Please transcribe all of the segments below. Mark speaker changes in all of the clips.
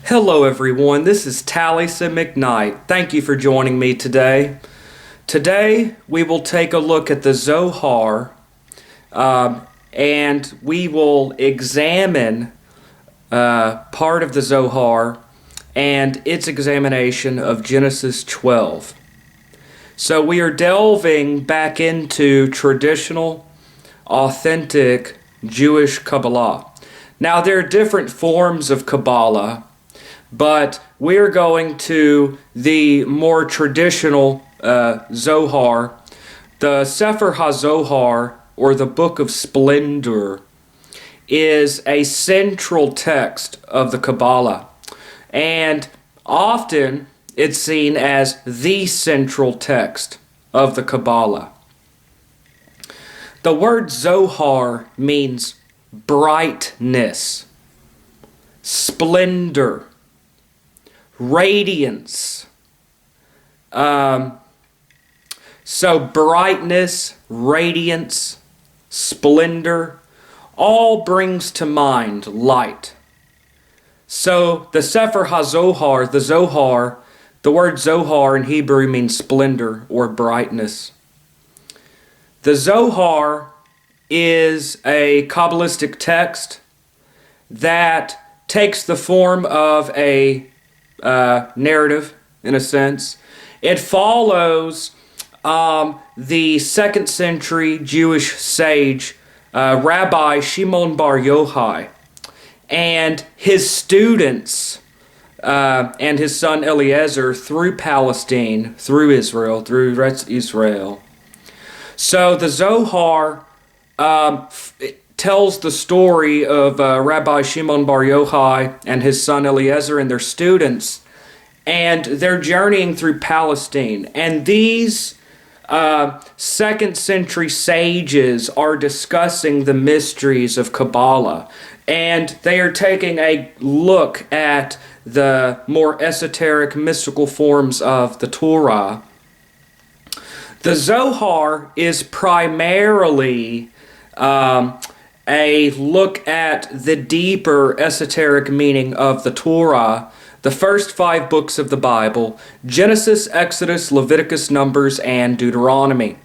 Speaker 1: Hello everyone, this is Taliesin McKnight. Thank you for joining me today. Today we will take a look at the Zohar and we will examine part of the Zohar and its examination of Genesis 12. So we are delving back into traditional, authentic Jewish Kabbalah. Now there are different forms of Kabbalah, but we're going to the more traditional Zohar. The Sefer HaZohar, or the Book of Splendor, is a central text of the Kabbalah. And often it's seen as the central text of the Kabbalah. The word Zohar means brightness, splendor, radiance. So brightness, radiance, splendor, all brings to mind light. So the Sefer HaZohar, the Zohar, the word Zohar in Hebrew means splendor or brightness. The Zohar is a Kabbalistic text that takes the form of a narrative, in a sense. It follows the 2nd century Jewish sage, Rabbi Shimon Bar Yochai, and his students and his son Eliezer through Palestine, through Israel, through Israel. So the Zohar tells the story of Rabbi Shimon Bar Yochai and his son Eliezer and their students, and they're journeying through Palestine. And these 2nd century sages are discussing the mysteries of Kabbalah, and they are taking a look at the more esoteric, mystical forms of the Torah. The Zohar is primarily a look at the deeper esoteric meaning of the Torah, the first 5 books of the Bible: Genesis, Exodus, Leviticus, Numbers, and Deuteronomy.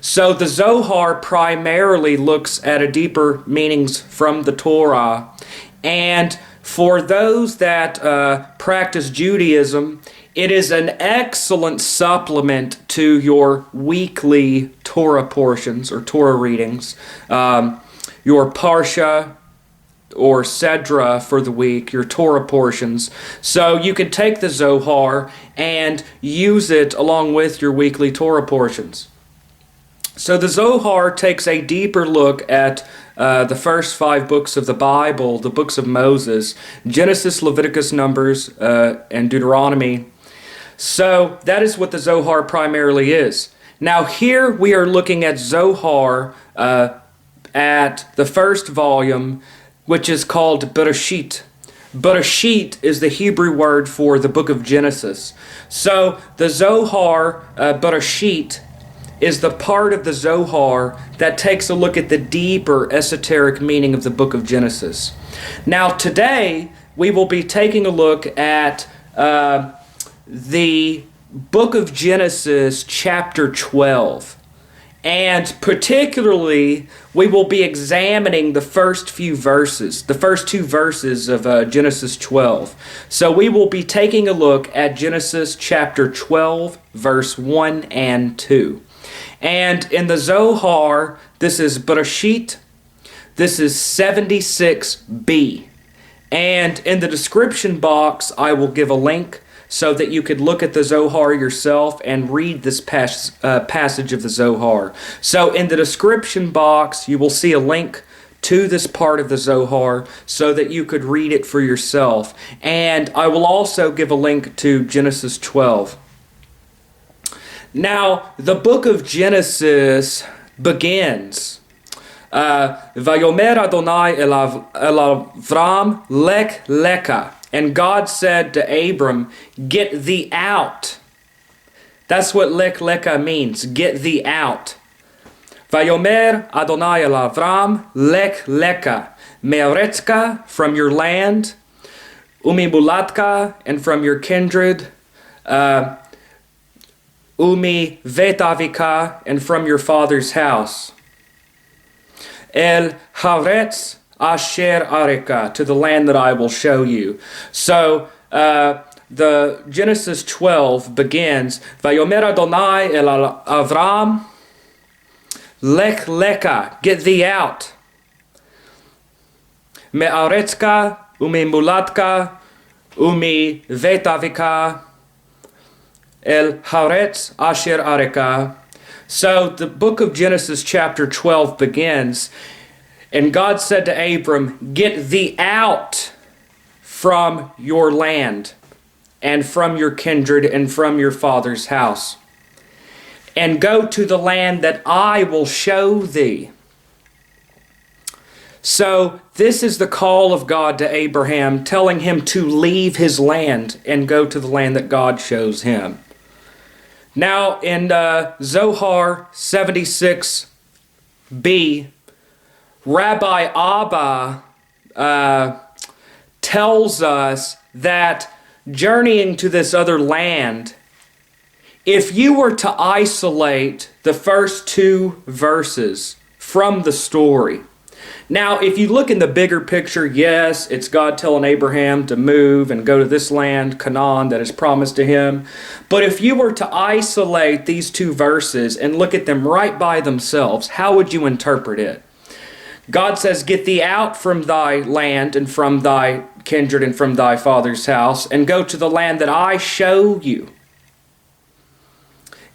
Speaker 1: So the Zohar primarily looks at a deeper meanings from the Torah, and for those that practice Judaism, it is an excellent supplement to your weekly Torah portions or Torah readings, your Parsha or Sedra for the week, your Torah portions. So you could take the Zohar and use it along with your weekly Torah portions. So the Zohar takes a deeper look at the first 5 books of the Bible, the books of Moses: Genesis, Leviticus, Numbers, and Deuteronomy. So that is what the Zohar primarily is. Now here we are looking at Zohar at the first volume, which is called Bereshit. Bereshit is the Hebrew word for the book of Genesis. So the Zohar, Bereshit, is the part of the Zohar that takes a look at the deeper esoteric meaning of the book of Genesis. Now today we will be taking a look at the book of Genesis chapter 12. And particularly, we will be examining the first few verses, the first 2 verses of Genesis 12. So we will be taking a look at Genesis chapter 12, verse 1 and 2. And in the Zohar, this is Bereshit, this is 76b. And in the description box, I will give a link so that you could look at the Zohar yourself and read this passage of the Zohar. So in the description box, you will see a link to this part of the Zohar so that you could read it for yourself. And I will also give a link to Genesis 12. Now, the book of Genesis begins, Vayomer Adonai el Avram, Lekh, Lekha. And God said to Abram, "Get thee out." That's what Lekh, Lekha means, get thee out. Vayomer Adonai el Avram, Lekh, Lekha, me'oretzka, from your land, umi mulatka, and from your kindred, umi vetavika, and from your father's house, el haaretz asher areka, to the land that I will show you. So the Genesis 12 begins, Vayomer Adonai el Avram, Lekh Lekha, get thee out. Me'aretzka, umi mulatka, umi vetavika, el haaretz asher areka. So the book of Genesis chapter 12 begins, and God said to Abram, get thee out from your land, and from your kindred, and from your father's house, and go to the land that I will show thee. So this is the call of God to Abraham, telling him to leave his land and go to the land that God shows him. Now in Zohar 76b, Rabbi Abba tells us that journeying to this other land, if you were to isolate the first two verses from the story. Now, if you look in the bigger picture, yes, it's God telling Abraham to move and go to this land, Canaan, that is promised to him. But if you were to isolate these two verses and look at them right by themselves, how would you interpret it? God says, get thee out from thy land and from thy kindred and from thy father's house, and go to the land that I show you.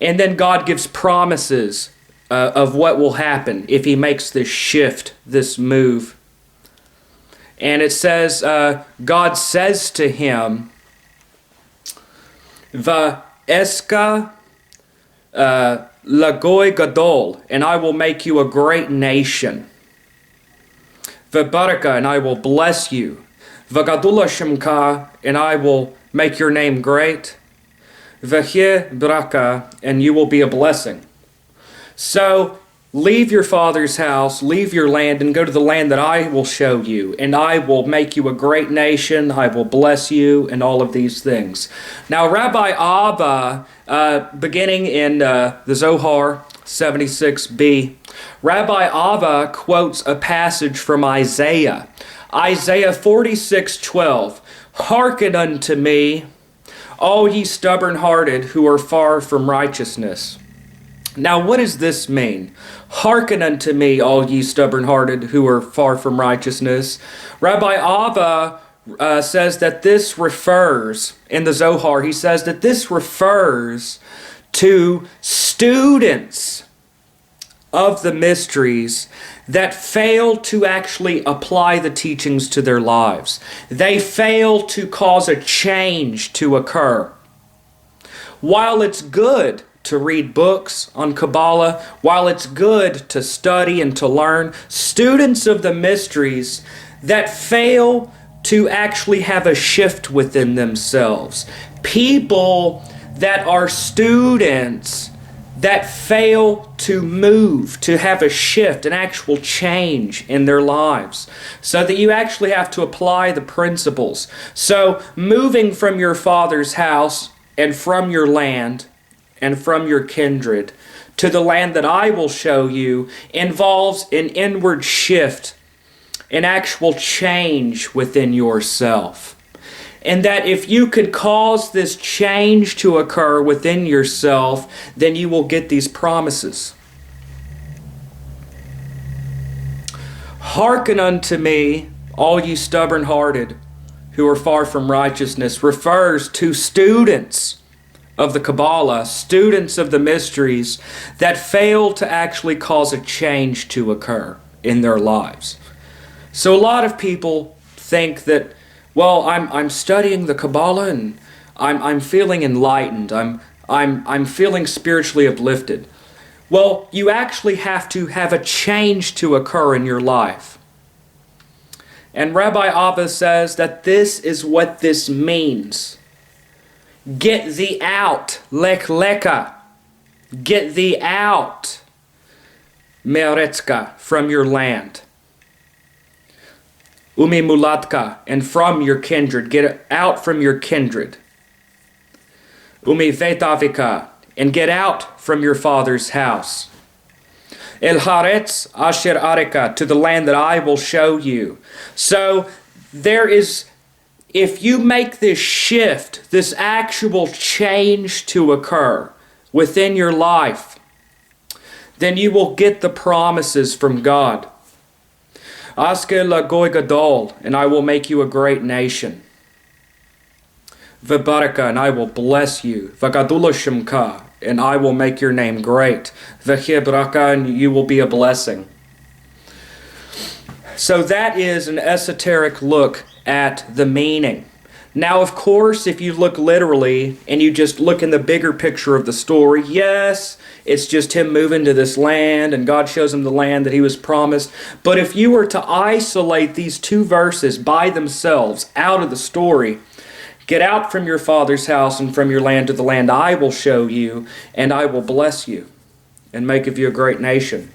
Speaker 1: And then God gives promises of what will happen if he makes this shift, this move. And it says, God says to him, Va'eska lagoy gadol, and I will make you a great nation. V'baraka, and I will bless you. V'gadula shemka, and I will make your name great. V'hyeh braka, and you will be a blessing. So leave your father's house, leave your land, and go to the land that I will show you, and I will make you a great nation, I will bless you, and all of these things. Now Rabbi Abba, beginning in the Zohar 76b, Rabbi Abba quotes a passage from Isaiah 46:12. Hearken unto me, all ye stubborn-hearted who are far from righteousness. Now, what does this mean? Hearken unto me, all ye stubborn-hearted who are far from righteousness. Rabbi Abba says that this refers, in the Zohar, he says that this refers to students of the mysteries that fail to actually apply the teachings to their lives. They fail to cause a change to occur. While it's good to read books on Kabbalah, while it's good to study and to learn, students of the mysteries that fail to actually have a shift within themselves, people that are students that fail to move, to have a shift, an actual change in their lives, so that you actually have to apply the principles. So moving from your father's house and from your land and from your kindred to the land that I will show you involves an inward shift, an actual change within yourself. And that if you could cause this change to occur within yourself, then you will get these promises. Hearken unto me, all ye stubborn-hearted who are far from righteousness, refers to students of the Kabbalah, students of the mysteries that fail to actually cause a change to occur in their lives. So a lot of people think that, well, I'm studying the Kabbalah and I'm feeling enlightened. I'm feeling spiritually uplifted. Well, you actually have to have a change to occur in your life. And Rabbi Abba says that this is what this means. Get thee out, Lekh Lekha. Get thee out, Me'aretzka, from your land. Umi mulatka, and from your kindred. Get out from your kindred. Umi vetavika, and get out from your father's house. El haretz asher areka, to the land that I will show you. So there is, if you make this shift, this actual change to occur within your life, then you will get the promises from God. Aske la goy gadol, and I will make you a great nation. V'baraka, and I will bless you. V'gadula shemka, and I will make your name great. V'chibraka, and you will be a blessing. So that is an esoteric look at the meaning. Now, of course, if you look literally and you just look in the bigger picture of the story, yes, it's just him moving to this land and God shows him the land that he was promised. But if you were to isolate these two verses by themselves out of the story, get out from your father's house and from your land to the land I will show you, and I will bless you and make of you a great nation.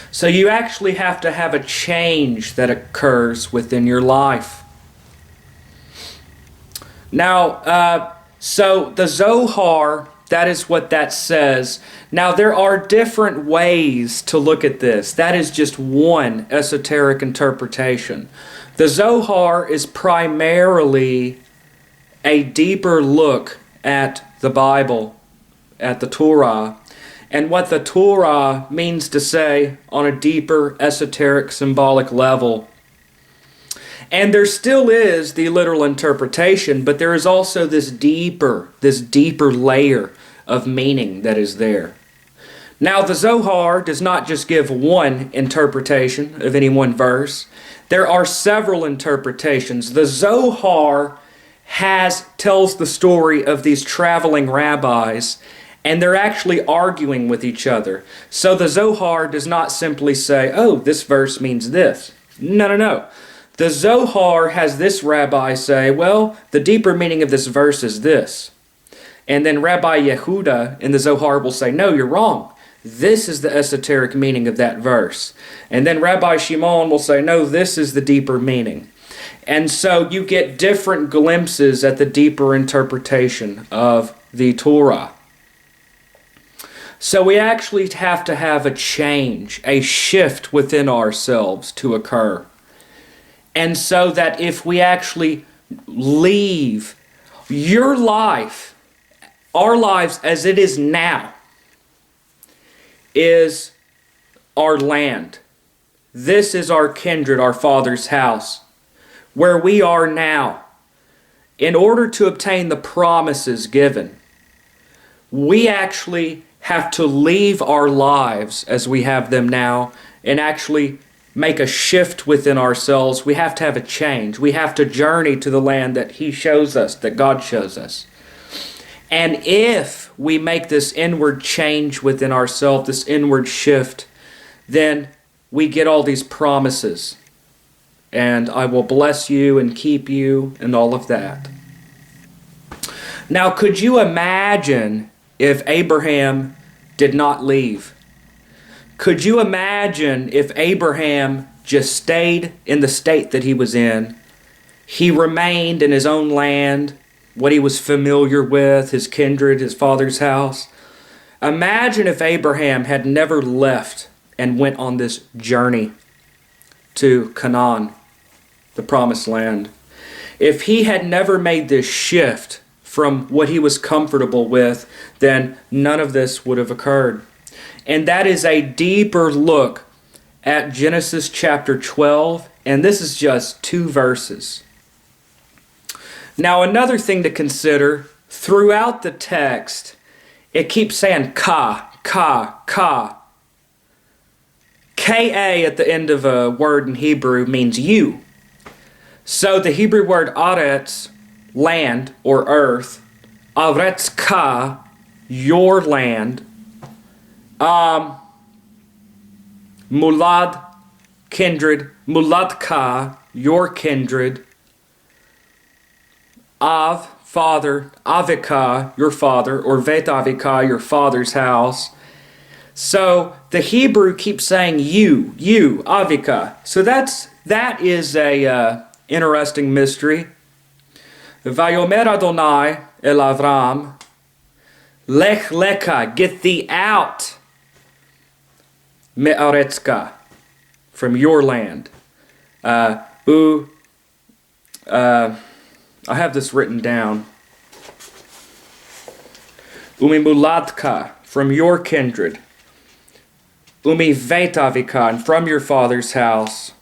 Speaker 1: So you actually have to have a change that occurs within your life. Now, so the Zohar, that is what that says. Now, there are different ways to look at this. That is just one esoteric interpretation. The Zohar is primarily a deeper look at the Bible, at the Torah, and what the Torah means to say on a deeper, esoteric, symbolic level. And there still is the literal interpretation, but there is also this deeper layer of meaning that is there. Now, the Zohar does not just give one interpretation of any one verse. There are several interpretations. The Zohar tells the story of these traveling rabbis, and they're actually arguing with each other. So the Zohar does not simply say, oh, this verse means this. No. The Zohar has this rabbi say, well, the deeper meaning of this verse is this. And then Rabbi Yehuda in the Zohar will say, no, you're wrong. This is the esoteric meaning of that verse. And then Rabbi Shimon will say, no, this is the deeper meaning. And so you get different glimpses at the deeper interpretation of the Torah. So we actually have to have a change, a shift within ourselves to occur. And so that if we actually leave your life, our lives as it is now, is our land. This is our kindred, our Father's house, where we are now. In order to obtain the promises given, we actually have to leave our lives as we have them now and actually make a shift within ourselves. We have to have a change. We have to journey to the land that He shows us, that God shows us. And if we make this inward change within ourselves, this inward shift, then we get all these promises. And I will bless you and keep you and all of that. Now, could you imagine if Abraham did not leave? Could you imagine if Abraham just stayed in the state that he was in? He remained in his own land, what he was familiar with, his kindred, his father's house. Imagine if Abraham had never left and went on this journey to Canaan, the promised land. If he had never made this shift from what he was comfortable with, then none of this would have occurred. And that is a deeper look at Genesis chapter 12, and this is just 2 verses. Now, another thing to consider, throughout the text, it keeps saying ka, ka, ka. K-A at the end of a word in Hebrew means you. So the Hebrew word aretz, land or earth, aretz ka, your land, mulad, kindred, muladka, your kindred, av, father, avika, your father, or vet avika, your father's house. So the Hebrew keeps saying you, avika. So that's that is a interesting mystery. Vayomer Adonai el Avram, Lekh Lekha, get thee out, me'aretzka, from your land. I have this written down. Umimulatka, from your kindred. Umivetavika, and from your father's house.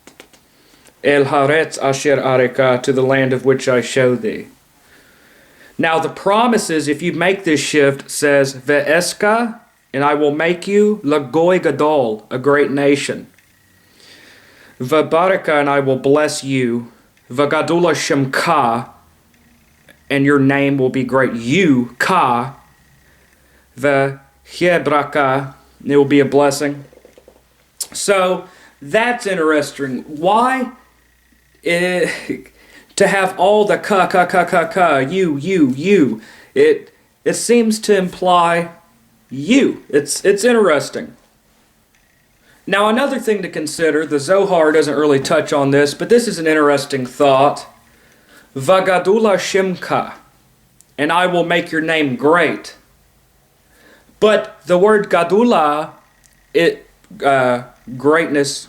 Speaker 1: El Haaretz Asher Areka, to the land of which I show thee. Now the promises, if you make this shift, says Ve'eska, and I will make you Lagoy Gadol, a great nation. Vabaraka, and I will bless you. Vagadula Shemka, and your name will be great. You, Ka. V'hiebraka, it will be a blessing. So that's interesting. Why? To have all the ka, you. It seems to imply you. It's interesting. Now another thing to consider, the Zohar doesn't really touch on this, but this is an interesting thought. Vagadula Shimka, and I will make your name great. But the word Gadula, greatness,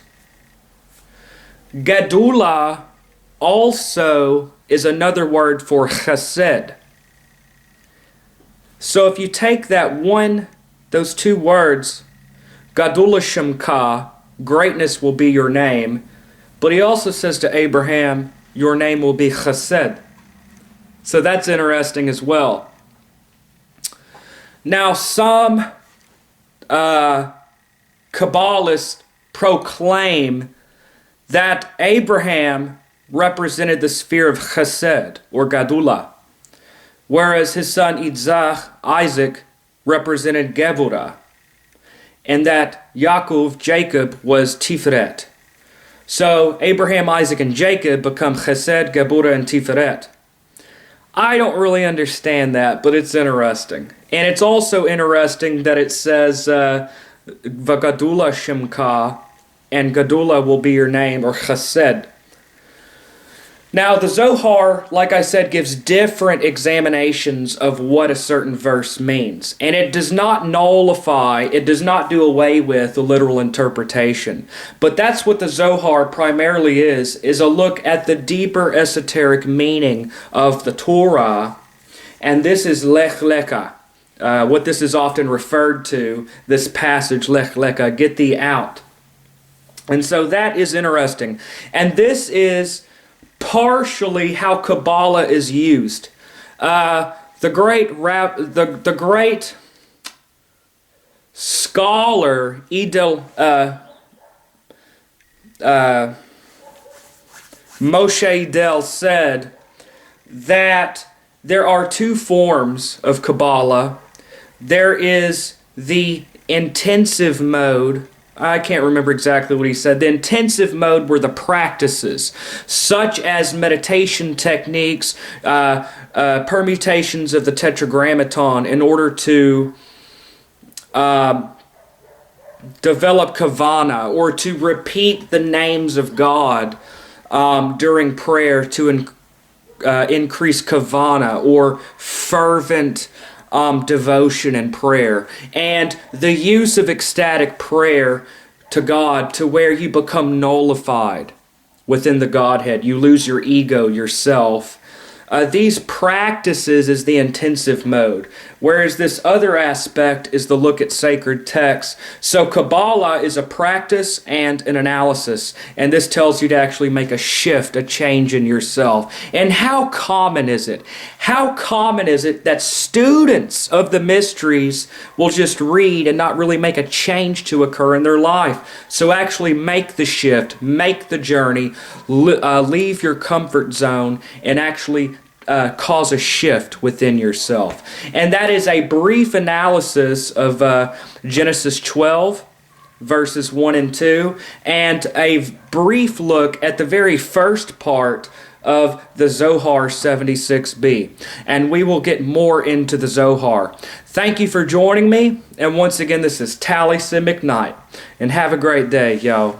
Speaker 1: Gadula also is another word for chesed. So if you take those two words, Gadula Shemka, greatness will be your name, but he also says to Abraham, your name will be chesed. So that's interesting as well. Now some Kabbalists proclaim that Abraham represented the sphere of chesed, or gadula, whereas his son Isaac represented Gevurah, and that Yaakov, Jacob, was Tiferet. So Abraham, Isaac, and Jacob become chesed, Gevurah, and Tiferet. I don't really understand that, but it's interesting. And it's also interesting that it says Vagadula Shemka, and Gadula will be your name, or chesed. Now the Zohar, like I said, gives different examinations of what a certain verse means. And it does not nullify, it does not do away with the literal interpretation. But that's what the Zohar primarily is a look at the deeper esoteric meaning of the Torah. And this is Lekh Lekha. What this is often referred to, this passage, Lekh Lekha, get thee out. And so that is interesting. And this is partially how Kabbalah is used. The great scholar Moshe Idel said that there are two forms of Kabbalah. There is the intensive mode. I can't remember exactly what he said. The intensive mode were the practices, such as meditation techniques, permutations of the Tetragrammaton, in order to develop kavana, or to repeat the names of God during prayer to increase kavana, or fervent devotion and prayer, and the use of ecstatic prayer to God, to where you become nullified within the Godhead. You lose your ego, yourself. These practices is the intensive mode, whereas this other aspect is the look at sacred texts. So Kabbalah is a practice and an analysis, and this tells you to actually make a shift, a change in yourself. And how common is it? How common is it that students of the mysteries will just read and not really make a change to occur in their life? So actually make the shift, make the journey, leave your comfort zone, and actually cause a shift within yourself. And that is a brief analysis of Genesis 12, verses 1 and 2, and a brief look at the very first part of the Zohar 76b. And we will get more into the Zohar. Thank you for joining me. And once again, this is Taliesin McKnight. And have a great day, y'all.